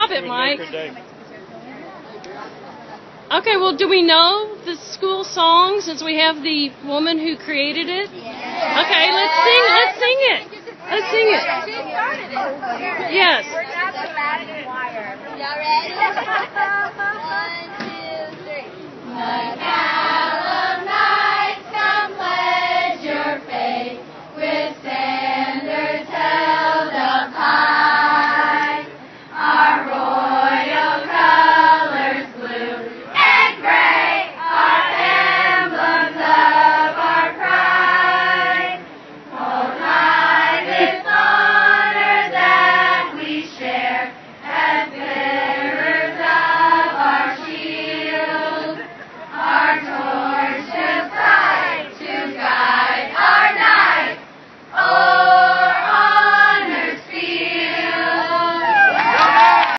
Stop it, Mike. Okay, well, do we know the school song since we have the woman who created it? Okay, let's sing it. Let's sing it. She started it. Yes. We're not the